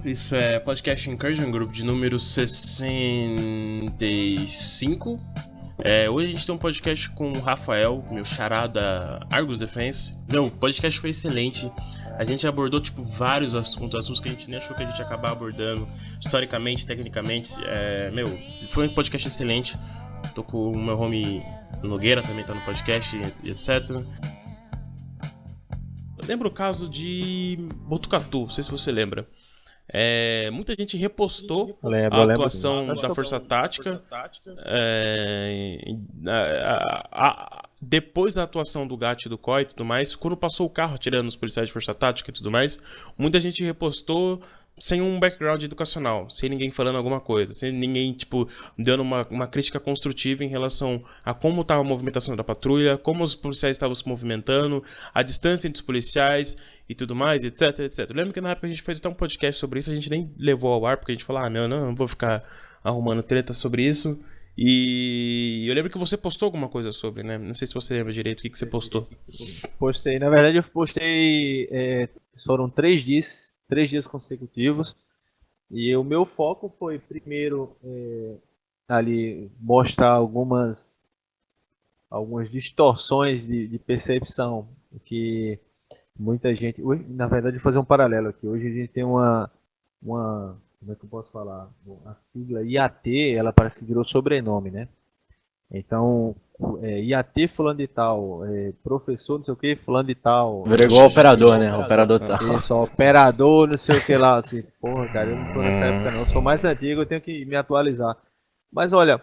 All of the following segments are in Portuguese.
Isso é Podcast Incursion, grupo de número 65. Hoje a gente tem um podcast com o Rafael, meu xará da Argus Defense. O podcast foi excelente. A gente abordou vários assuntos que a gente nem achou que a gente ia acabar abordando, historicamente, tecnicamente. Foi um podcast excelente. Tô com o meu homie Nogueira, também tá no podcast, e etc. Eu lembro o caso de Botucatu, não sei se você lembra. Muita gente repostou a atuação da Força Tática. Depois da atuação do Gat e do COI e tudo mais, quando passou o carro atirando nos policiais de Força Tática e tudo mais, muita gente repostou sem um background educacional, sem ninguém falando alguma coisa, sem ninguém dando uma crítica construtiva em relação a como estava a movimentação da patrulha, como os policiais estavam se movimentando, a distância entre os policiais e tudo mais, etc, etc. Eu lembro que na época a gente fez até um podcast sobre isso, a gente nem levou ao ar, porque a gente falou, não vou ficar arrumando treta sobre isso. E eu lembro que você postou alguma coisa sobre, né? Não sei se você lembra direito o que você postou. Postei, na verdade eu postei, foram 3 dias consecutivos, e o meu foco foi primeiro ali mostrar algumas distorções de percepção que muita gente, hoje, na verdade, fazer um paralelo aqui, hoje a gente tem uma como é que eu posso falar, a sigla IAT, ela parece que virou sobrenome, né? Então, IAT fulano de tal, professor não sei o que, fulano de tal. Virou igual operador, né? Operador tal. Isso, operador, não sei o que lá. Assim, porra, cara, eu não tô nessa época não. Eu sou mais antigo, eu tenho que me atualizar. Mas olha,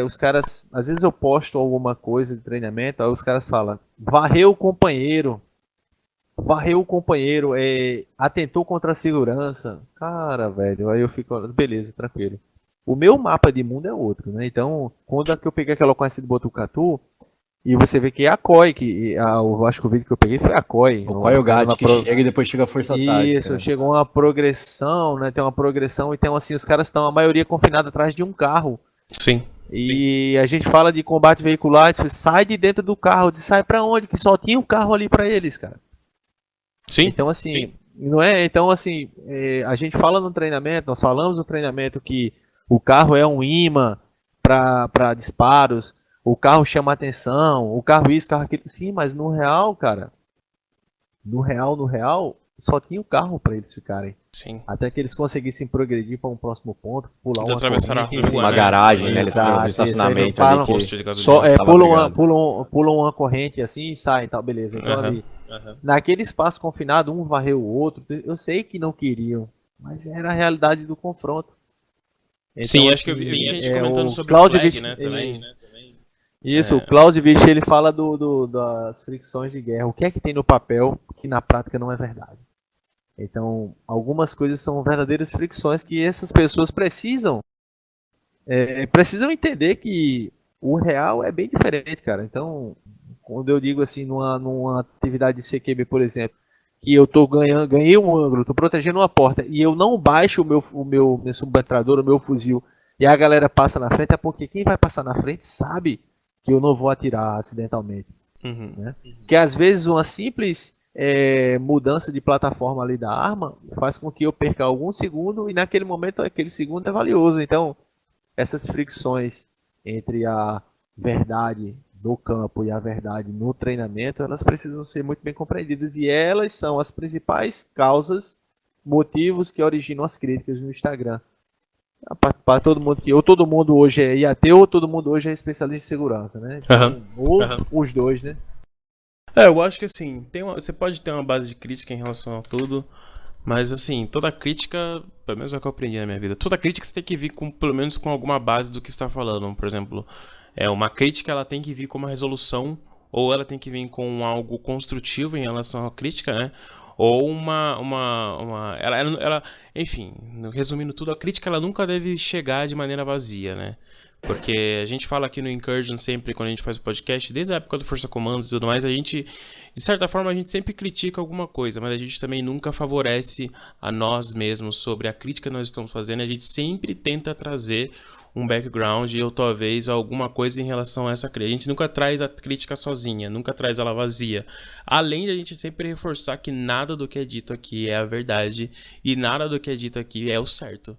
os caras, às vezes eu posto alguma coisa de treinamento, aí os caras falam, varreu o companheiro, atentou contra a segurança. Cara, velho, aí eu fico, beleza, tranquilo. O meu mapa de mundo é outro, né? Então, quando eu peguei aquela ocorrência de Botucatu, e você vê que é a COI, eu acho que o vídeo que eu peguei foi a COI. O COI e o GAT que chega e depois chega a Força Tática. Isso, chegou uma progressão, né? Tem uma progressão, então assim, os caras estão, a maioria confinada atrás de um carro. Sim. E a gente fala de combate veicular, sai de dentro do carro, sai pra onde? Que só tinha um carro ali pra eles, cara. Sim. Então assim, não é? Então assim, a gente fala no treinamento, nós falamos no treinamento que o carro é um imã para disparos, o carro chama atenção, o carro isso, o carro aquilo. Sim, mas no real, cara, no real, só tinha o carro para eles ficarem. Sim. Até que eles conseguissem progredir para um próximo ponto, pular uma garagem, né? Eles falam de estacionamento ali pulam uma corrente assim e saem, tal, beleza. Então ali, naquele espaço confinado, um varreu o outro. Eu sei que não queriam, mas era a realidade do confronto. Então, sim, acho que eu vi gente comentando sobre o flag, né, também. Isso, o Clausewitz, ele fala das fricções de guerra. O que é que tem no papel que na prática não é verdade? Então, algumas coisas são verdadeiras fricções que essas pessoas precisam entender que o real é bem diferente, cara. Então, quando eu digo assim, numa atividade de CQB, por exemplo, que eu ganhei um ângulo, tô protegendo uma porta e eu não baixo o meu submetrador, o meu fuzil, e a galera passa na frente, é porque quem vai passar na frente sabe que eu não vou atirar acidentalmente. Né? Porque às vezes uma simples mudança de plataforma ali da arma faz com que eu perca algum segundo, e naquele momento aquele segundo é valioso. Então, essas fricções entre a verdade do campo e a verdade no treinamento, elas precisam ser muito bem compreendidas, e elas são as principais causas, motivos que originam as críticas no Instagram. Para todo mundo que ou todo mundo hoje é IAT ou todo mundo hoje é especialista em segurança, né? Então, os dois, né? Eu acho que assim, você pode ter uma base de crítica em relação a tudo, mas assim, toda crítica, pelo menos é o que eu aprendi na minha vida, toda crítica você tem que vir pelo menos com alguma base do que você está falando. Por exemplo, uma crítica, ela tem que vir com uma resolução, ou ela tem que vir com algo construtivo em relação à crítica, né? Ou enfim, resumindo tudo, a crítica ela nunca deve chegar de maneira vazia, né? Porque a gente fala aqui no Incursion sempre, quando a gente faz o podcast, desde a época do Força Comandos e tudo mais, a gente, de certa forma, a gente sempre critica alguma coisa, mas a gente também nunca favorece a nós mesmos sobre a crítica que nós estamos fazendo. A gente sempre tenta trazer um background ou talvez alguma coisa em relação a essa crítica. A gente nunca traz a crítica sozinha, nunca traz ela vazia. Além de a gente sempre reforçar que nada do que é dito aqui é a verdade e nada do que é dito aqui é o certo.